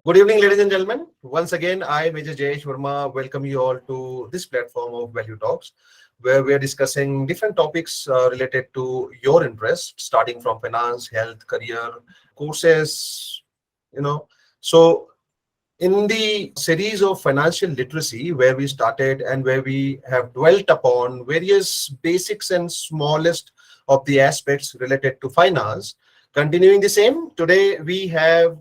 Good evening, ladies and gentlemen. Once again, I, Major Jayesh Verma, welcome you all to this platform of Value Talks, where we are discussing different topics related to your interest, starting from finance, health, career, courses, you know. So, in the series of financial literacy, where we started and where we have dwelt upon various basics and smallest of the aspects related to finance, continuing the same, today we have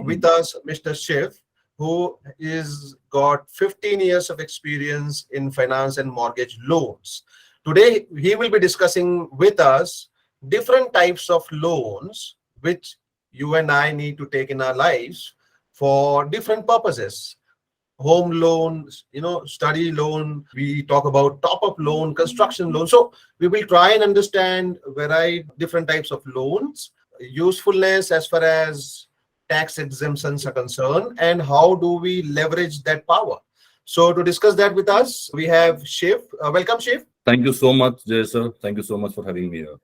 with us Mr. Shiv, who is got 15 years of experience in finance and mortgage loans. Today, he will be discussing with us different types of loans which you and I need to take in our lives for different purposes. Home loans, study loan, we talk about top-up loan, construction loan. So we will try and understand variety different types of loans, usefulness as far as tax exemptions are concerned, and how do we leverage that power. So to discuss that with us, we have Shiv. Welcome, Shiv. Thank you so much, Jay sir. Thank you so much for having me here.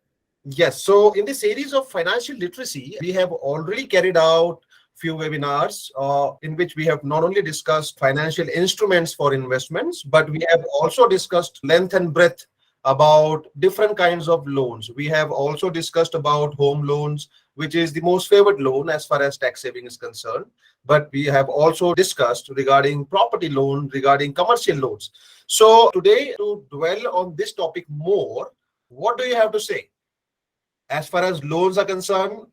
Yes. So in the series of financial literacy, we have already carried out few webinars in which we have not only discussed financial instruments for investments, but we have also discussed length and breadth about different kinds of loans. We have also discussed about home loans, which is the most favored loan as far as tax saving is concerned. But we have also discussed regarding property loan, regarding commercial loans. So today, to dwell on this topic more, what do you have to say? As far as loans are concerned,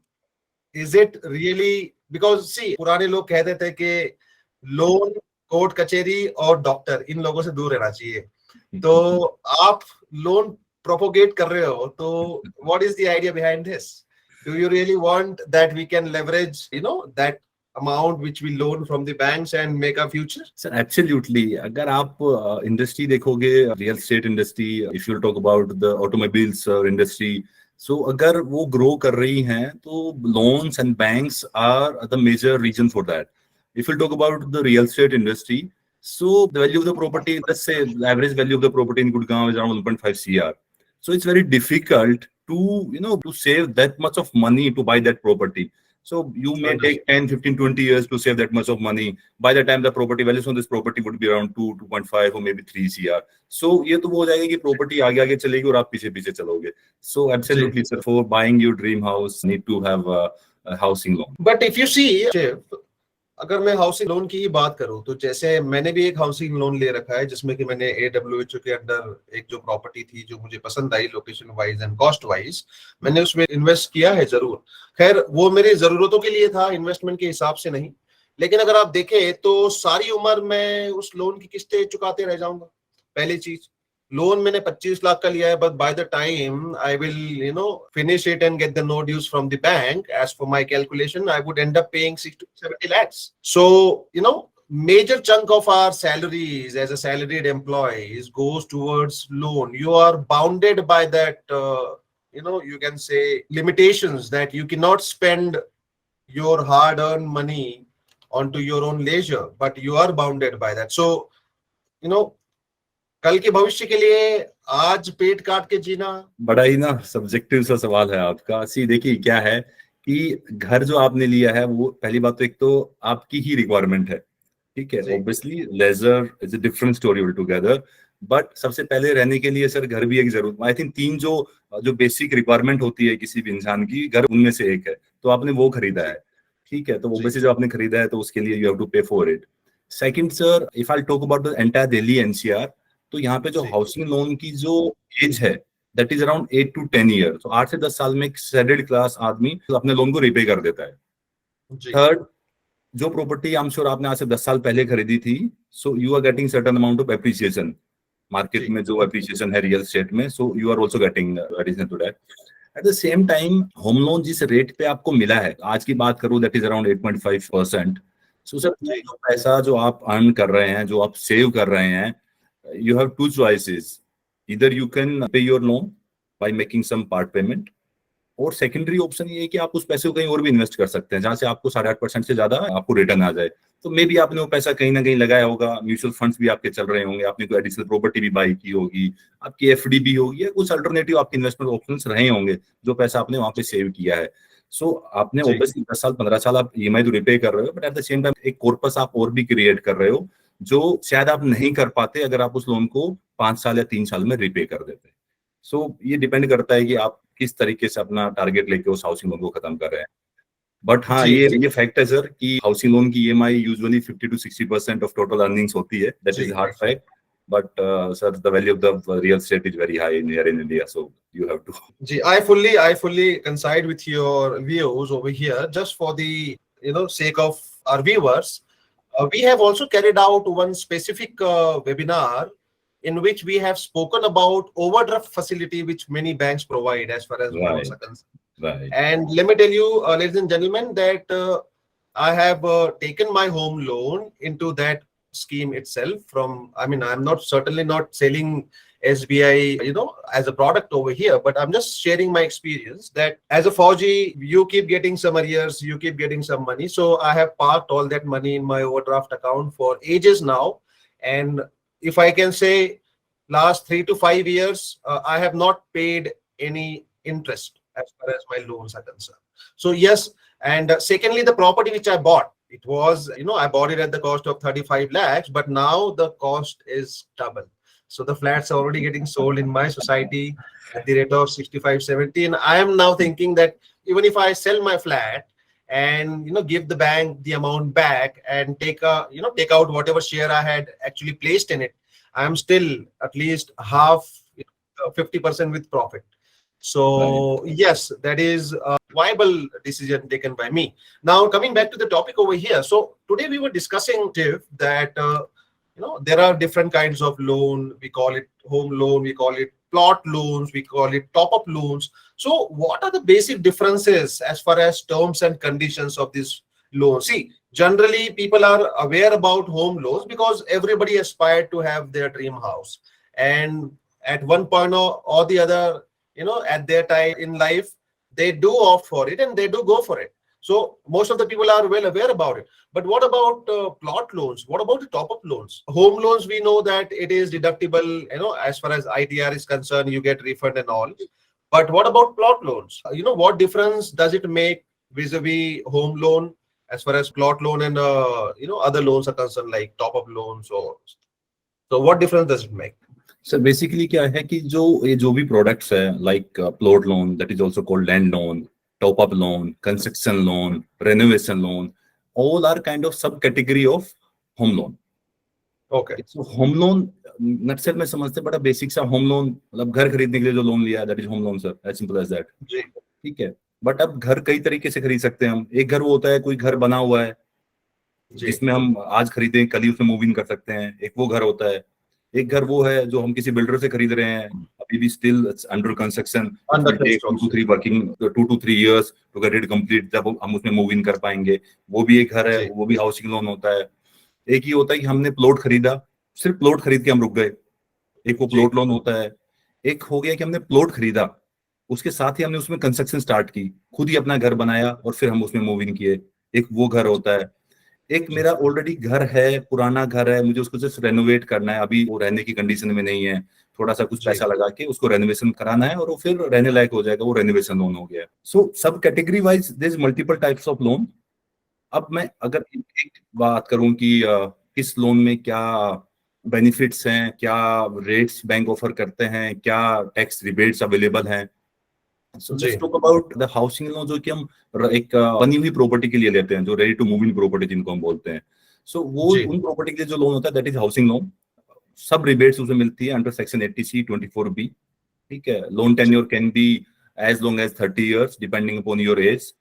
is it really, because see, पुराने लोग कहते थे कि loan, court कचहरी और doctor, इन लोगों से दूर रहना चाहिए. तो आप लोन propagate कर रहे हो, तो what is the idea behind this? Do you really want that we can leverage, that amount which we loan from the banks and make a future? Sir, absolutely. अगर आप industry देखोगे, real estate industry, if you talk about the automobiles industry, so अगर वो grow कर रही हैं, तो loans and banks are the major reason for that. If you talk about the real estate industry, so the value of the property, let's say the average value of the property in Gurgaon is around 1.5 CR. So it's very difficult to save that much of money to buy that property. So you may take 10, 15, 20 years to save that much of money. By the time the property values on this property would be around 2, 2.5 or maybe 3 CR. So ये तो वो हो जाएगा कि property आगे आगे चलेगी और आप पीछे पीछे चलोगे. So absolutely, sir, for buying your dream house, need to have a housing loan. But if you see, अगर मैं हाउसिंग लोन की ही बात करूं, तो जैसे मैंने भी एक हाउसिंग लोन ले रखा है, जिसमें कि मैंने AWHO के अंडर एक जो प्रॉपर्टी थी जो मुझे पसंद आई location wise and cost wise, मैंने उसमें इन्वेस्ट किया है जरूर. खैर वो मेरी जरूरतों के लिए था, इन्वेस्टमेंट के हिसाब से नहीं. लेकिन अगर आप देखें तो सारी उम्र मैं उस लोन की किस्तें चुकाते रह जाऊंगा. पहली चीज, लोन मैंने 25 लाख का लिया है, but by the time I will finish it and get the no dues from the bank, as for my calculation, I would end up paying 60 to 70 lakhs. So major chunk of our salaries as a salaried employees goes towards loan. You are bounded by that you can say limitations that you cannot spend your hard-earned money onto your own leisure, but you are bounded by that. So कल के भविष्य के लिए आज पेट काट के जीना बड़ा ही ना सब्जेक्टिव सा सवाल है आपका. सी देखिए क्या है कि घर जो आपने लिया है वो पहली बात तो एक तो आपकी ही रिक्वायरमेंट है, ठीक है. Obviously laser is a different story altogether, but सबसे पहले रहने के लिए सर घर भी एक जरूरत. आई थिंक 3 जो बेसिक रिक्वायरमेंट होती है किसी भी इंसान की, घर उनमें से एक है. तो आपने वो खरीदा है, ठीक है. तो ऑब्वियसली जो आपने खरीदा है तो उसके लिए यू हैव टू पे for it. Second sir, if I talk about the entire Delhi NCR, तो यहाँ पे जो हाउसिंग लोन की जो एज है that is around 8 to 10 year. तो 8 से 10 साल में एक सैलरीड क्लास आदमी अपने लोन को रिपे कर देता है. थर्ड, जो प्रॉपर्टी आई एम श्योर आपने आज से 10 साल पहले खरीदी थी, so you are getting certain amount of appreciation market में, जो एप्रिसिएशन है रियल एस्टेट में, so you are also getting additional to that. At the same time home loan जिस रेट पे आपको मिला है, आज की बात करूं that is around 8.5%. So sir जो पैसा जो आप अर्न कर रहे हैं, जो आप सेव कर रहे हैं, you have 2 choices. Either you can pay your loan by making some part payment, और सेकेंडरी ऑप्शन ये है कि आप उस पैसे को कहीं और भी इन्वेस्ट कर सकते हैं जहां से आपको 8.5% से ज्यादा आपको रिटर्न आ जाए. तो मे बी आपने वो पैसा कहीं ना कहीं लगाया होगा, म्यूचुअल फंड्स भी आपके चल रहे होंगे, आपने कोई एडिशनल प्रॉपर्टी भी बाई की होगी, आपकी FD भी होगी, या कुछ अल्टरनेटिव आपके इन्वेस्टमेंट ऑप्शंस रहे होंगे जो पैसा आपने वहां पे सेव किया है. सो आपने जी ऑब्वियसली 10 साल 15 साल आप ईएमआई तो रिपे कर रहे हो, but at the same time एक कॉर्पस आप और भी क्रिएट कर रहे हो जो शायद आप नहीं कर पाते अगर आप उस लोन को 5 साल या 3 साल में रिपे कर देते। सो ये डिपेंड करता है कि आप किस तरीके से अपना टारगेट लेके उस हाउसिंग लोन को खत्म कर रहे हैं। बट हाँ, जी ये फैक्ट है सर कि हाउसिंग लोन की EMI usually 50 to 60% of total earnings होती है। दैट इज जी hard fact, but sir the value of the real estate is very high in India, so you have to. जी, I fully coincide with your views over here. Just for the sake of our viewers, we have also carried out one specific webinar in which we have spoken about overdraft facility which many banks provide as far as home loans are right, concerned. Right, And let me tell you, ladies and gentlemen, that I have taken my home loan into that scheme itself. I'm not certainly not selling SBI, as a product over here, but I'm just sharing my experience that as a 4G, you keep getting some arrears, you keep getting some money. So I have parked all that money in my overdraft account for ages now. And if I can say, last 3 to 5 years, I have not paid any interest as far as my loans are concerned. So yes, and secondly, the property which I bought, it was, I bought it at the cost of 35 lakhs, but now the cost is double. So the flats are already getting sold in my society at the rate of 65, 70. And I am now thinking that even if I sell my flat and, give the bank the amount back and take out whatever share I had actually placed in it, I'm still at least half, 50% with profit. So yes, that is a viable decision taken by me. Now coming back to the topic over here. So today we were discussing, Tiff, that there are different kinds of loan. We call it home loan, we call it plot loans, we call it top-up loans. So what are the basic differences as far as terms and conditions of this loan? See, generally people are aware about home loans because everybody aspired to have their dream house. And at one point or the other, at their time in life, they do opt for it and they do go for it. So most of the people are well aware about it. But what about plot loans? What about the top-up loans? Home loans, we know that it is deductible, as far as ITR is concerned, you get refund and all. But what about plot loans? What difference does it make vis-a-vis home loan as far as plot loan and, other loans are concerned, like top-up loans? So what difference does it make? Sir basically क्या है कि जो भी products है like plot loan, that is also called land loan, top up loan, construction loan, renovation loan, all are kind of subcategory of home loan. Okay, so home loan nutshell में समझते बड़ा basic सा home loan, मतलब घर खरीदने के लिए जो लोन लिया, that is home loan sir, as simple as that. जी ठीक है, बट अब घर कई तरीके से खरीद सकते हैं हम। एक घर वो होता है कोई घर बना हुआ है जी जिसमें हम आज खरीदें कल ही उसमें मूव इन कर सकते हैं, एक वो घर होता है। एक घर वो है जो हम किसी बिल्डर से खरीद रहे हैं, अभी भी still under construction, Under 2 to 3 years to get it complete, जब हम उसमें मूव इन कर पाएंगे। वो भी एक घर है, जी वो भी हाउसिंग लोन होता है। एक ही होता है कि हमने प्लॉट खरीदा, सिर्फ प्लॉट खरीद के हम रुक गए, एक वो जी प्लॉट लोन होता है। एक हो गया कि हमने प्लॉट खरीदा, उसके साथ ही हमने उसमें कंस्ट्रक्शन स्टार्ट की, खुद ही अपना घर बनाया और फिर हम उसमें मूव इन किए, एक वो घर होता है। एक मेरा ऑलरेडी घर है, पुराना घर है, मुझे उसको जस्ट रेनोवेट करना है, अभी वो रहने की कंडीशन में नहीं है, थोड़ा सा कुछ जी पैसा लगा के उसको रेनोवेशन कराना है और वो फिर रहने लायक हो जाएगा, वो रेनोवेशन लोन हो गया। सो सब category wise there is multiple types of loan. अब मैं अगर एक बात करूं कि किस लोन में क्या बेनिफिट्स हैं, क्या रेट्स बैंक ऑफर करते हैं, क्या टैक्स रिबेट्स अवेलेबल हैं। सो जी let's talk about the housing loan, जो कि हम एक बनी हुई प्रॉपर्टी के लिए लेते हैं, जो ready to move in property जिनको हम बोलते हैं। सो वो जी उन प्रॉपर्टी के लिए जो लोन होता है दैट इज हाउसिंग लोन। सब रिबेट्स उसमें मिलती है अंडर सेक्शन 80C 24B। ठीक है, loan tenure can be as long as 30 years depending upon your age.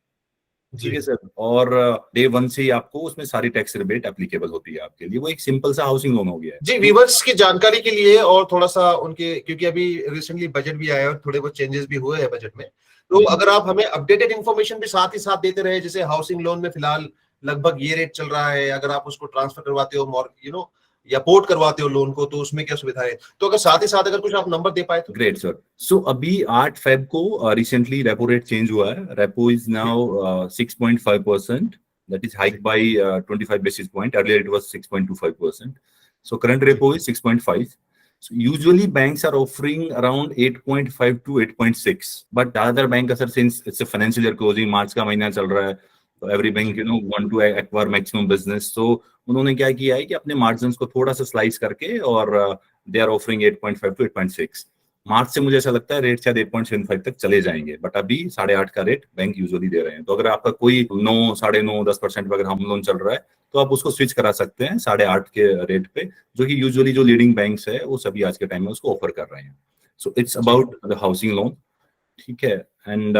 ठीक है जी सर, और डे वन से ही आपको उसमें सारी टैक्स रिबेट एप्लीकेबल होती है आपके लिए। वो एक सिंपल सा हाउसिंग लोन हो गया है। जी व्यूवर्स की जानकारी के लिए और थोड़ा सा उनके, क्योंकि अभी रिसेंटली बजट भी आया और थोड़े बहुत चेंजेस भी हुए हैं बजट में, तो अगर आप हमें अपडेटेड इन्फॉर्मेशन भी साथ ही साथ देते रहे, जैसे हाउसिंग लोन में फिलहाल लगभग ये रेट चल रहा है, अगर आप उसको ट्रांसफर करवाते हो या पोर्ट करवाते हो लोन को, तो उसमें क्या सुविधा है, तो अगर साथ ही साथ अगर कुछ आप नंबर दे पाए तो ग्रेट सर। सो अभी 8 फेब को रिसेंटली रेपो रेट चेंज हुआ है। Repo is now 6.5%, that is hike by 25 basis point। Earlier it was 6.25%। So current repo is 6.5। Usually banks are offering around 8.5 to 8.6, but ज्यादातर bank का sir, since it's financial year closing, March का महीना चल रहा है, तो every bank want to acquire maximum business, तो उन्होंने क्या किया है कि अपने मार्जिन को थोड़ा सा स्लाइस करके और दे आर ऑफरिंग 8.5 to 8.6। मार्च से मुझे ऐसा लगता है रेट शायद 8.75 तक चले जाएंगे, बट अभी 8.5 का रेट बैंक यूजुअली दे रहे हैं। तो अगर आपका कोई 9, 9.5, 10% अगर होम लोन चल रहा है, तो आप उसको स्विच करा सकते हैं 8.5 के रेट पे, जो कि यूजुअली जो लीडिंग बैंक्स है वो सभी आज के टाइम में उसको ऑफर कर रहे हैं। So it's about the housing loan, ठीक है। एंड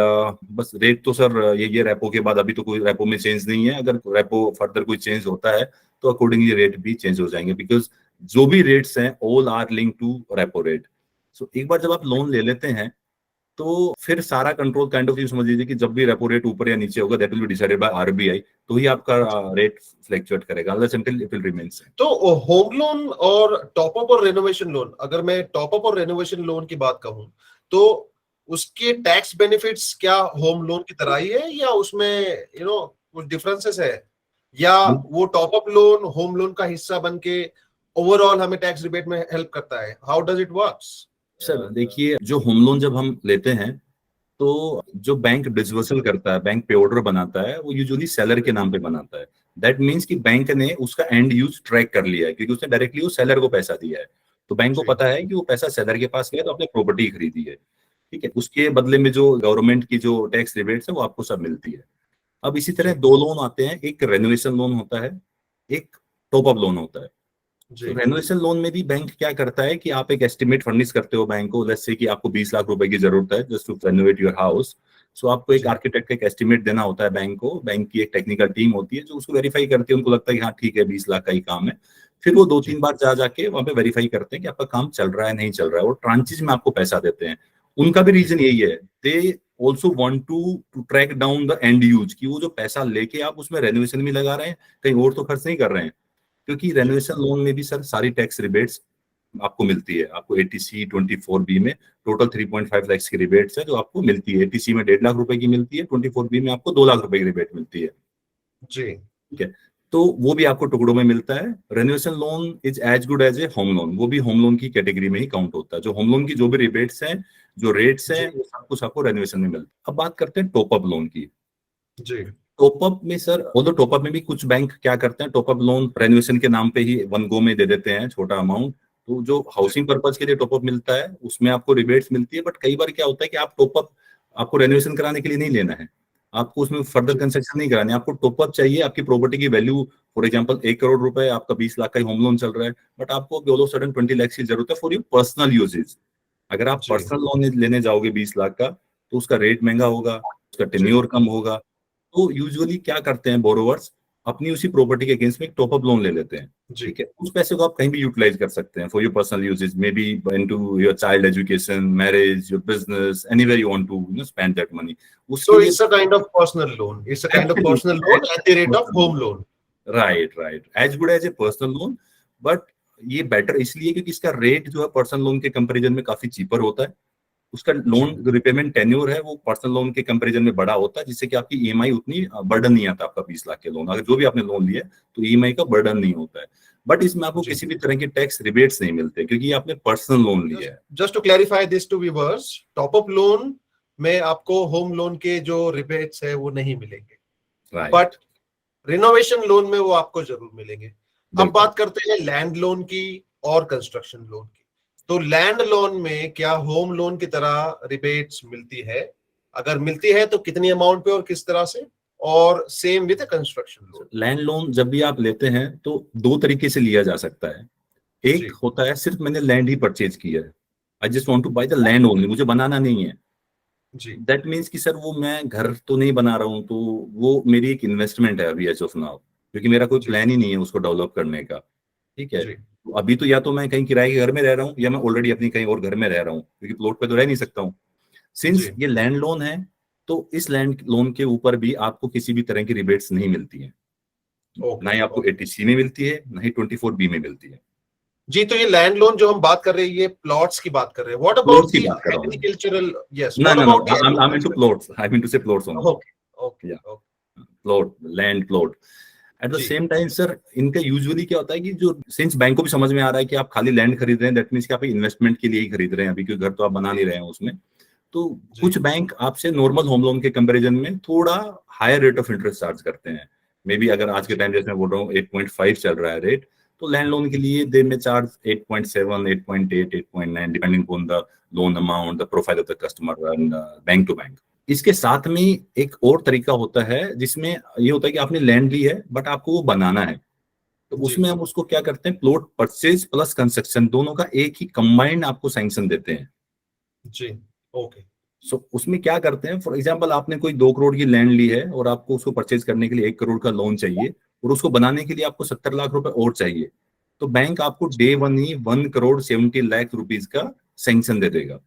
बस रेट तो सर ये रेपो के बाद अभी तो कोई रेपो में चेंज नहीं है। अगर रेपो फर्दर कोई चेंज होता है तो अकॉर्डिंगली रेट भी चेंज हो जाएंगे, बिकॉज जो भी रेट्स हैं all are link to repo rate. So एक बार जब आप लोन ले लेते हैं तो फिर सारा कंट्रोल काइंड ऑफ यू समझ लीजिए कि जब भी रेपो रेट ऊपर या नीचे होगा, that will be decided by RBI, तो ही आपका रेट फ्लक्चुएट करेगा, unless until it will remain same. तो होम लोन और टॉप अप और रेनोवेशन लोन, अगर मैं टॉप अप और रेनोवेशन लोन की बात कहूं तो उसके टैक्स बेनिफिट्स क्या होम लोन की तरह ही है, या उसमें कुछ डिफरेंसेस है, या वो top up loan home loan का हिस्सा बन के ओवरऑल हमें टैक्स रिबेट में हेल्प करता है? How does it works? Sir देखिए, जो होम लोन जब हम लेते हैं तो जो बैंक डिसबर्सल करता है, बैंक पे ऑर्डर बनाता है, वो यूजुअली सेलर के नाम पे बनाता है। दैट मीन्स कि बैंक ने उसका एंड यूज ट्रैक कर लिया है, क्योंकि उसने डायरेक्टली वो सेलर को पैसा दिया है। तो बैंक को पता है कि वो पैसा सेलर के पास गया तो आपने प्रॉपर्टी खरीदी है, ठीक है। उसके बदले में जो गवर्नमेंट की जो टैक्स रिबेट्स है वो आपको सब मिलती है। अब इसी तरह दो लोन आते हैं, एक रेनोवेशन लोन होता है, एक टॉप अप लोन होता है। तो रेनोवेशन लोन में भी बैंक क्या करता है कि आप एक एस्टिमेट फर्निश करते हो बैंक को, जैसे कि आपको 20 लाख रुपए की जरूरत है just to renovate your house. So आपको एक आर्किटेक्ट का एक एस्टिमेट देना होता है बैंक को। बैंक की एक टेक्निकल टीम होती है जो उसको वेरीफाई करती है, उनको लगता है कि हाँ ठीक है 20 लाख का ही काम है। फिर वो 2-3 बार जाके वहां पे वेरीफाई करते हैं कि आपका काम चल रहा है नहीं चल रहा है, और ट्रांचेज में आपको पैसा देते हैं। उनका भी रीजन यही है, they also want to track down the end use, कि वो जो पैसा लेके आप उसमें रेनोवेशन में लगा रहे हैं, कहीं और तो खर्च नहीं कर रहे हैं। क्योंकि रेनोवेशन लोन में भी सर सारी टैक्स रिबेट्स आपको मिलती है। आपको एटीसी 24B में टोटल 3.5 लाख की रिबेट्स है जो आपको मिलती है। एटीसी में 1.5 लाख रुपए की मिलती है, 24B में आपको 2 लाख रुपए की रिबेट मिलती है जी, ठीक है। तो वो भी आपको टुकड़ों में मिलता है। Renovation loan is as good as a home loan, वो भी होम लोन की कैटेगरी में ही काउंट होता है। जो होम लोन की जो भी रिबेट्स हैं, जो रेट्स हैं, वो सब कुछ आपको रेनोवेशन में मिलता है। अब बात करते हैं टॉप अप लोन की। जी, टॉप अप में सर, वो टॉप अप में भी कुछ बैंक क्या करते हैं, टॉप अप लोन रेनोवेशन के नाम पे ही वन गो में दे देते हैं छोटा अमाउंट। तो जो हाउसिंग पर्पज के लिए टॉप अप मिलता है उसमें आपको रिबेट्स मिलती है, बट कई बार क्या होता है कि आप टॉप अप आपको रेनोवेशन कराने के लिए नहीं लेना है, आपको उसमें फर्दर कंस्ट्रक्शन नहीं करानी, आपको टॉप अप चाहिए। आपकी प्रॉपर्टी की वैल्यू फॉर एग्जांपल 1 करोड़ रुपए, आपका 20 लाख का होम लोन चल रहा है, बट आपको ऑल ऑफ सडन 20 लाख की जरूरत है फॉर योर पर्सनल यूजेज। अगर आप पर्सनल लोन लेने जाओगे 20 लाख का, तो उसका रेट महंगा होगा, उसका टेन्योर कम होगा। तो यूजुअली क्या करते हैं बोरोवर्स, अपनी उसी प्रॉपर्टी के अगेंस्ट में एक टॉप अप लोन ले लेते हैं, ठीक है। उस पैसे को आप कहीं भी यूटिलाइज कर सकते हैं for your personal uses, may be into your child education, marriage, your business, anywhere you want to spend that money. So it's a kind of personal loan. It's a kind of personal loan at the rate of home loan. Right, as good as a personal loan. But ये better इसलिए क्योंकि इसका rate जो है personal loan के comparison में काफी cheaper होता है। उसका लोन जो रिपेमेंट टेन्योर है वो पर्सनल लोन के कंपैरिजन में बड़ा होता है, जिससे कि आपकी ईएमआई उतनी बर्डन नहीं आता। आपका 20 लाख के लोन अगर जो भी आपने लोन लिया है तो ईएमआई का बर्डन नहीं होता है। बट इसमें आपको किसी भी तरह के टैक्स रिबेट्स नहीं मिलते क्योंकि आपने पर्सनल लोन लिया है। Just to clarify this to viewers, top up loan में आपको होम लोन के जो रिबेट्स है वो नहीं मिलेंगे, बट रिनोवेशन लोन में वो आपको जरूर मिलेंगे। अब बात करते हैं लैंड लोन की और कंस्ट्रक्शन लोन की। तो लैंड लोन में क्या होम लोन की तरह रिबेट्स मिलती है? अगर मिलती है तो कितनी अमाउंट पे और किस तरह से? और same with construction loan. Land loan जब भी आप लेते हैं तो 2 तरीके से लिया जा सकता है। एक होता है सिर्फ मैंने लैंड ही परचेज किया है, I just want to buy the land only, मुझे बनाना नहीं है। दैट मीन्स कि सर वो मैं घर तो नहीं बना रहा हूं, तो वो मेरी एक इन्वेस्टमेंट है अभी एज ऑफ नाउ, क्योंकि मेरा कोई प्लान ही नहीं है उसको डेवलप करने का, ठीक है। तो अभी तो या तो मैं कहीं किराए के घर में रह रहा हूँ या मैं ऑलरेडी अपनी कहीं और घर में रह रहा हूँ, क्योंकि प्लॉट पे तो रह नहीं सकता हूँ। सिंस ये लैंड लोन है तो इस लैंड लोन के ऊपर भी आपको किसी भी तरह की रिबेट्स नहीं मिलती है, ना ही आपको एटीसी में मिलती है, ना ही 24B में मिलती है। जी, तो ये लैंड लोन जो हम बात कर रहे हैं ये प्लॉट्स की बात कर रहे हैं। What about the agricultural? Yes, what about I mean to plots, I mean to say plots only. Okay, plot, land plot. At the जी सेम टाइम सर इनका यूजुअली क्या होता है कि जो सिंस बैंक को भी समझ में आ रहा है कि आप खाली लैंड खरीद रहे हैं, दैट मीन्स कि आप इन्वेस्टमेंट के लिए ही खरीद रहे हैं, अभी कोई घर तो आप बना नहीं रहे हैं उसमें, तो जी कुछ बैंक आपसे नॉर्मल होम लोन के कंपैरिजन में थोड़ा higher rate of interest charge करते हैं। मे बी अगर आज के जी टाइम जैसे मैं बोल रहा हूँ 8.5 चल रहा है रेट, तो लैंड लोन के लिए दे में charge 8.7, 8.8, 8.9 depending on the loan amount, the profile of the customer and bank to bank. इसके साथ में एक और तरीका होता है जिसमें ये होता है कि आपने लैंड ली है बट आपको वो बनाना है, तो जी उसमें हम उसको क्या करते हैं, प्लॉट परचेज प्लस कंस्ट्रक्शन दोनों का एक ही कंबाइंड आपको सैंक्शन देते हैं। जी ओके सो उसमें क्या करते हैं, फॉर एग्जांपल आपने कोई 2 करोड़ की लैंड ली है और आपको उसको परचेज करने के लिए 1 करोड़ का लोन चाहिए और उसको बनाने के लिए आपको 70 लाख रुपए और चाहिए, तो बैंक आपको डे वन ही 1 करोड़ 70 लाख रुपीज का सैंक्शन दे देगा।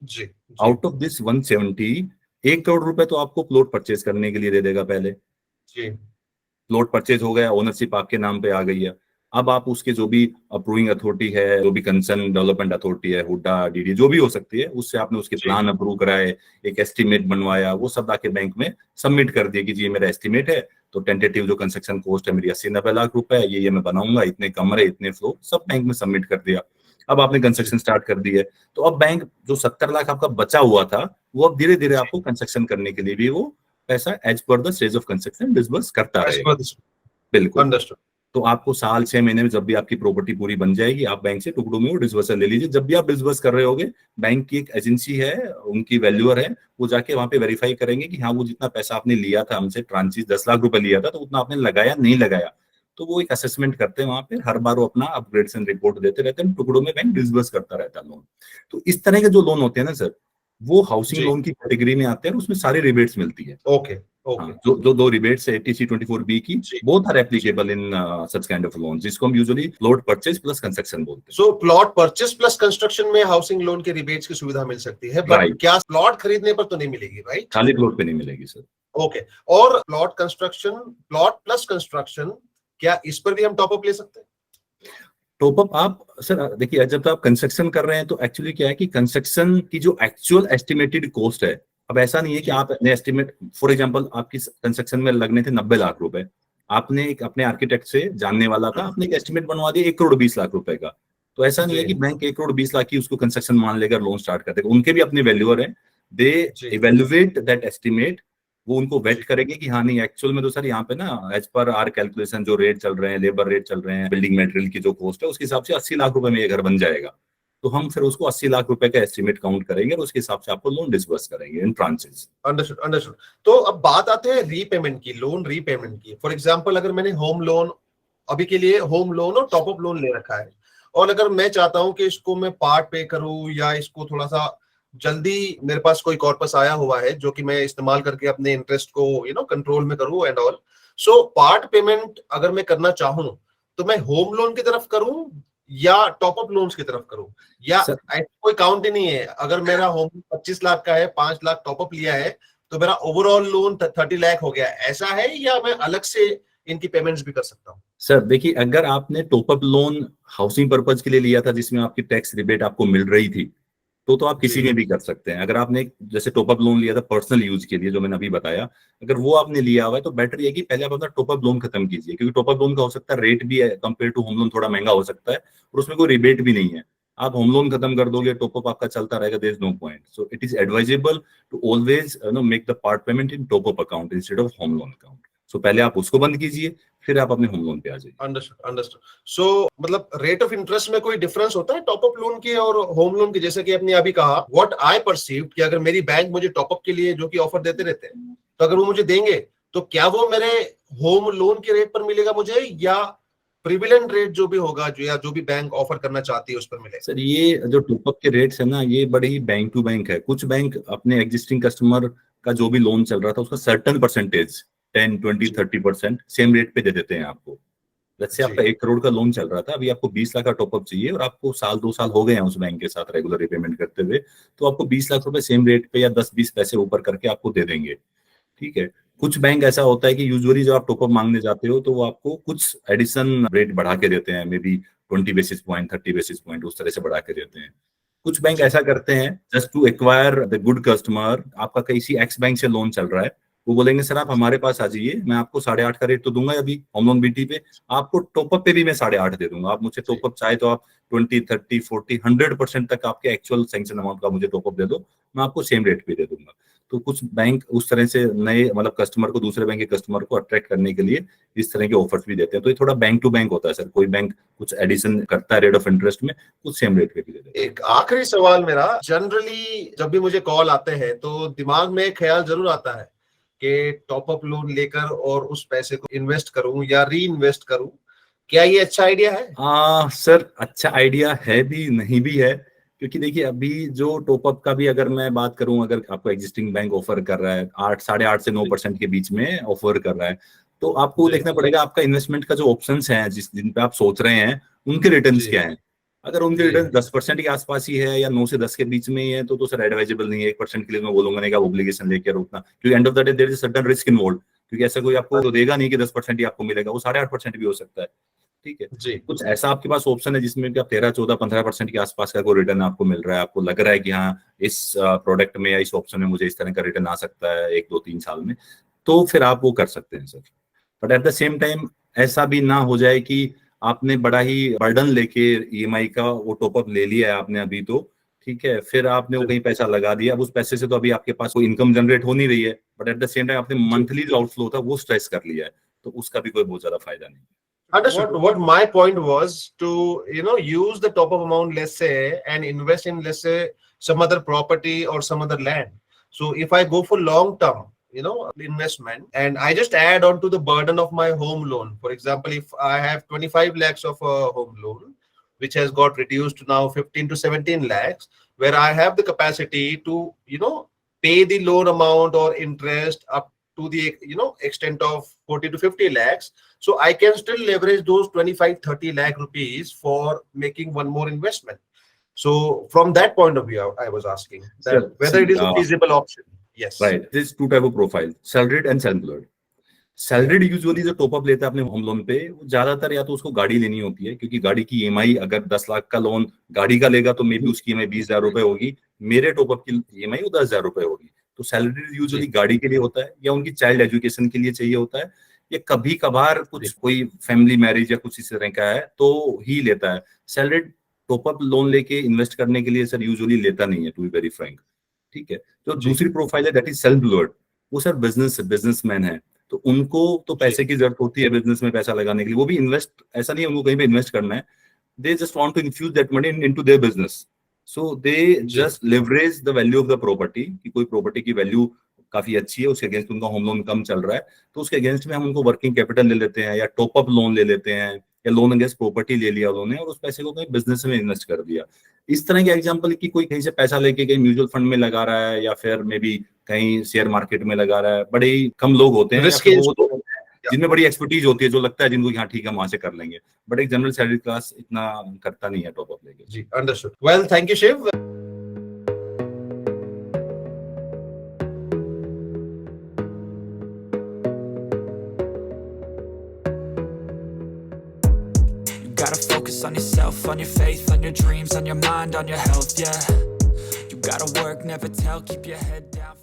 जी जी आउट ऑफ दिस 170, 1 करोड़ रुपए तो आपको प्लॉट परचेज करने के लिए दे देगा पहले। जी प्लॉट परचेज हो गया, ओनरशिप आपके नाम पे आ गई है। अब आप उसके जो भी अप्रूविंग अथॉरिटी है, जो भी कंसर्न डेवलपमेंट अथॉरिटी है, हुड्डा डीडी जो भी हो सकती है, उससे आपने उसके जी प्लान अप्रूव कराए, एक एस्टिमेट बनवाया, वो सब आके बैंक में सबमिट कर दिए कि जी ये मेरा एस्टिमेट है, तो टेंटेटिव जो कंस्ट्रक्शन कॉस्ट है मेरी 80-90 लाख रुपए है, ये मैं बनाऊंगा, इतने कमरे इतने फ्लोर, सब बैंक में सबमिट कर दिया। अब आपने जी कंस्ट्रक्शन स्टार्ट कर दी है, तो अब बैंक जो 70 लाख आपका बचा हुआ था, वो अब धीरे धीरे जी आपको कंस्ट्रक्शन करने के लिए भी वो पैसा as per the stage of construction disburse करता एज रहेगा। पर दिस बिल्कुल। अंडरस्टूड तो आपको साल 6 महीने में जब भी आपकी प्रॉपर्टी पूरी बन जाएगी, आप बैंक से टुकड़ों में वो डिसबर्सल ले लीजिए। जब भी आप डिसबर्स कर रहे होगे, बैंक की एक एजेंसी है, उनकी वैल्यूअर है, वो जाके वहां पे वेरीफाई करेंगे कि हाँ वो जितना पैसा आपने लिया था हमसे, ट्रांचेस 10 लाख रुपए लिया था, तो उतना आपने लगाया नहीं लगाया, तो वो एक असेसमेंट करते हैं वहां पे, हर बार वो अपना अपग्रेडेशन रिपोर्ट देते रहते हैं, टुकड़ों में बैंक डिसबर्स करता रहता है लोन। तो इस तरह के जो लोन होते हैं ना सर, वो हाउसिंग जी लोन की कैटेगरी में आते हैं और उसमें सारी रिबेट्स मिलती है। ओके हाँ, ओके जो जो दो रिबेट्स है 80C 24B की, जी बोथ आर जी applicable in such kind of loan, जिसको हम usually plot purchase plus construction बोलते so plot purchase plus construction में हाउसिंग लोन के रिबेट्स की सुविधा मिल सकती है, हैं। बट राइट, क्या प्लॉट खरीदने पर तो नहीं मिलेगी, राइट? खाली प्लॉट पे नहीं मिलेगी सर। ओके। और प्लॉट प्लस कंस्ट्रक्शन, क्या इस पर भी हम टॉप अप ले सकते हैं? टॉप अप आप सर देखिए, जब आप कंस्ट्रक्शन कर रहे हैं तो एक्चुअली क्या है कि कंस्ट्रक्शन की जो एक्चुअल एस्टिमेटेड कॉस्ट है, अब ऐसा नहीं है कि जी आप अपने एस्टिमेट, फॉर एग्जांपल आपकी कंस्ट्रक्शन में लगने थे 90 लाख रुपए, आपने एक अपने आर्किटेक्ट से जानने वाला था, आपने एक एस्टिमेट बनवा दिया 1 करोड़ 20 लाख रुपए का, तो ऐसा नहीं है जी कि बैंक 1 करोड़ 20 लाख की उसको कंस्ट्रक्शन मान लेकर लोन स्टार्ट कर देगा। उनके भी अपने वैल्यूअर हैं, दे जी इवेल्युएट दैट एस्टिमेट, वो उनको वेट जी करेंगे कि हाँ नहीं एक्चुअल में तो सर यहाँ पे ना एज पर आर कैलकुलेशन जो रेट चल रहे हैं, लेबर रेट चल रहे हैं, बिल्डिंग मटेरियल की जो कॉस्ट है, उसके हिसाब से 80 लाख रुपए में ये घर बन जाएगा, तो हम फिर उसको 80 लाख रुपए का एस्टिमेट काउंट करेंगे और उसके हिसाब से आपको लोन डिसबर्स करेंगे इन ट्रांचेस। Understood understood. तो अब बात आते हैं रीपेमेंट की, लोन रीपेमेंट की। फॉर एग्जांपल, अगर मैंने होम लोन, अभी के लिए होम लोन और टॉप अप लोन ले रखा है, और अगर मैं चाहता हूं कि इसको मैं पार्ट पे करूं, या इसको थोड़ा सा जल्दी, मेरे पास कोई कॉर्पस आया हुआ है जो कि मैं इस्तेमाल करके अपने इंटरेस्ट को कंट्रोल में करूं and all, so part payment अगर मैं करना चाहूं, तो मैं होम लोन की तरफ करूं या टॉप अप लोन्स की तरफ करूं, या सर ऐसा कोई काउंट ही नहीं है? अगर मेरा होम 25 लाख का है, 5 लाख टॉप अप लिया है, तो मेरा ओवरऑल लोन 30 लाख हो गया, ऐसा है? या मैं अलग से इनकी पेमेंट्स भी कर सकता हूँ? सर देखिए, अगर आपने top up loan housing purpose के लिए लिया था जिसमें आपकी टैक्स रिबेट आपको मिल रही थी, तो आप जी किसी में भी कर सकते हैं। अगर आपने जैसे टॉप अप लोन लिया था पर्सनल यूज के लिए, जो मैंने अभी बताया, अगर वो आपने लिया हुआ है तो बेटर है कि पहले आप अपना टॉप अप लोन खत्म कीजिए, क्योंकि टॉप अप लोन का हो सकता है रेट भी है कंपेयर टू होम लोन थोड़ा महंगा हो सकता है, और उसमें कोई रिबेट भी नहीं है। आप होम लोन खत्म कर दोगे, टॉप अप आपका चलता रहेगा, there is no point. So it is advisable to always make the part payment in top up account instead of home loan account. So पहले आप उसको बंद कीजिए, फिर आप अपने होम लोन पे आ जाइए। Understood understood. सो मतलब रेट ऑफ इंटरेस्ट में कोई डिफरेंस होता है टॉप अप लोन के और होम लोन के? जैसे कि आपने अभी कहा, व्हाट आई परसीव्ड, कि अगर मेरी बैंक मुझे टॉप अप के लिए जो कि ऑफर देते रहते हैं, तो अगर वो मुझे देंगे, तो क्या वो मेरे होम लोन के रेट पर मिलेगा मुझे, या प्रिविलेंट रेट जो भी होगा, जो या जो भी बैंक ऑफर करना चाहती है उस पर मिलेगा? सर ये जो टॉपअप के रेट्स है ना, ये बड़े ही बैंक टू बैंक है। कुछ बैंक अपने एग्जिस्टिंग कस्टमर का जो भी लोन चल रहा था उसका सर्टन परसेंटेज 10, 20, 30% सेम रेट पे दे देते हैं आपको। जैसे जी आपका 1 करोड़ का लोन चल रहा था, अभी आपको 20 लाख का टॉपअप चाहिए और आपको साल 2 साल हो गए हैं उस बैंक के साथ रेगुलर रिपेमेंट करते हुए, तो आपको 20 लाख रुपए सेम रेट पे या 10-20 पैसे ऊपर करके आपको दे देंगे। ठीक है। कुछ बैंक ऐसा होता है कि यूजुअली जब आप टॉपअप मांगने जाते हो तो वो आपको कुछ एडिशन रेट बढ़ा के देते हैं, may be 20 basis point 30 basis point उस तरह से बढ़ा के देते हैं। कुछ बैंक जी ऐसा करते हैं just to acquire the good customer, आपका किसी एक्स बैंक से लोन चल रहा है, वो बोलेंगे सर आप हमारे पास आ जाइए, मैं आपको 8.5 का रेट तो दूंगा अभी होम लोन बीटी पे, आपको टॉपअप पे भी मैं 8.5 दे दूंगा। आप मुझसे टॉपअप चाहे तो आप 20, 30, 40, 100% तक आपके एक्चुअल सैंक्शन अमाउंट का मुझे टॉपअप दे दो, मैं आपको सेम रेट पे दे दूंगा। तो कुछ बैंक उस तरह से नए मतलब कस्टमर को, दूसरे बैंक के कस्टमर को अट्रैक्ट करने के लिए इस तरह के ऑफर्स भी देते हैं। तो ये थोड़ा बैंक टू बैंक होता है सर, कोई बैंक कुछ एडिशन करता है रेट ऑफ इंटरेस्ट में, कुछ सेम रेट पे भी दे देता है। एक आखिरी सवाल मेरा, जनरली जब भी मुझे कॉल आते हैं तो दिमाग में ख्याल जरूर आता है कि टॉपअप लोन लेकर और उस पैसे को इन्वेस्ट करूं या री इन्वेस्ट करूं, क्या ये अच्छा आइडिया है? सर अच्छा आइडिया है भी, नहीं भी है, क्योंकि देखिए अभी जो टॉपअप का भी अगर मैं बात करूं, अगर आपको एग्जिस्टिंग बैंक ऑफर कर रहा है 8, 8.5 से 9% के बीच में ऑफर कर रहा है, तो आपको जी। देखना पड़ेगा आपका इन्वेस्टमेंट का जो ऑप्शंस हैं जिन पे आप सोच रहे हैं उनके रिटर्न्स जी। क्या हैं। अगर उनके जी। रिटर्न 10% के आसपास ही है या 9 से 10 के बीच में ही है तो सर एडवाइजेबल नहीं है। 1% के लिए मैं बोलूंगा नहीं कि आप ऑब्लिगेशन लेकर उतना, क्योंकि end of the day there is certain risk involve, क्योंकि ऐसा कोई आपको तो देगा नहीं कि 10% ही आपको मिलेगा, वो 8.5% भी हो सकता है। ठीक है, जी। कुछ ऐसा आपके पास ऑप्शन है जिसमें कि आप 13, 14, 15% के आसपास का कोई रिटर्न आपको मिल रहा है, आपको लग रहा है कि हाँ इस प्रोडक्ट में या इस ऑप्शन में मुझे इस तरह का रिटर्न आ सकता है 1, 2, 3 साल में, तो फिर आप वो कर सकते हैं sir. But at the same time ऐसा भी ना हो जाए कि आपने बड़ा ही बर्डन लेके ईएमआई का वो टॉपअप ले लिया है आपने अभी, तो ठीक है, फिर आपने वो कहीं पैसा लगा दिया, अब उस पैसे से तो अभी आपके पास कोई इनकम जनरेट हो नहीं रही है, but at the same time आपने जी। मंथली जो आउटफ्लो था वो स्ट्रेस कर लिया है, तो उसका भी कोई बहुत ज्यादा फायदा नहीं। Understood. What my point was to, use the top up amount, let's say, and invest in, let's say, some other property or some other land. So if I go for long term, investment, and I just add on to the burden of my home loan. For example, if I have 25 lakhs of a home loan, which has got reduced to now 15 to 17 lakhs, where I have the capacity to, pay the loan amount or interest up to the, extent of 40 to 50 lakhs. So I can still leverage those 25, 30 lakh rupees for making one more investment. So from that point of view, I was asking that whether it is a feasible option. Yes. Right. There's two type of profile, salaried and self-employed. Salaried usually जो top up लेता है अपने home loan पे, वो ज्यादातर या तो उसको गाड़ी लेनी होती है, क्योंकि गाड़ी की ईएमआई अगर 10 लाख का लोन गाड़ी का लेगा तो मे बी उसकी ईएमआई 20,000 रुपए होगी, मेरे टॉपअप की ईएमआई वो 10,000 रुपए होगी। तो सैलरीड यूजुअली गाड़ी के लिए होता है, या उनकी चाइल्ड एजुकेशन के लिए चाहिए होता है, या कभी कभार कुछ कोई फैमिली मैरिज या कुछ इस तरह का है तो ही लेता है। सैलरीड टॉपअप लोन लेके इन्वेस्ट करने के लिए सर यूजुअली लेता नहीं है, टू बी वेरी फ्रैंक। ठीक है, तो दूसरी प्रोफाइल है दैट इज सेल्फ एम्प्लॉयड, वो सर बिजनेसमैन है, तो उनको तो पैसे की जरूरत होती है बिजनेस में पैसा लगाने के लिए, वो भी इन्वेस्ट, ऐसा नहीं है उनको कहीं पे इन्वेस्ट करना है, they just want to infuse that money into their business, so they just leverage the value of the property, कि कोई प्रॉपर्टी की वैल्यू काफी अच्छी है, उसके अगेंस्ट उनका होम लोन कम चल रहा है, तो उसके अगेंस्ट में हम उनको वर्किंग कैपिटल ले लेते हैं या टॉपअप लोन ले लेते हैं, या लोन अगेंस्ट प्रॉपर्टी ले लिया उन्होंने और उस पैसे को कहीं बिजनेस में इन्वेस्ट कर दिया। इस तरह के एग्जांपल की कोई कहीं से पैसा लेके कहीं म्यूचुअल फंड में लगा रहा है या फिर मे बी कहीं शेयर मार्केट में लगा रहा है, बड़े ही कम लोग होते हैं, जिनमें बड़ी एक्सपर्टीज होती है, जो लगता है जिनको हाँ ठीक है वहां से कर लेंगे, बट एक जनरल सैलरी क्लास इतना करता नहीं है टॉपअप लेके। जी, understood. Well, thank you Shiv. Gotta focus on yourself, on your faith, on your dreams, on your mind, on your health, yeah. You gotta work, never tell, keep your head down.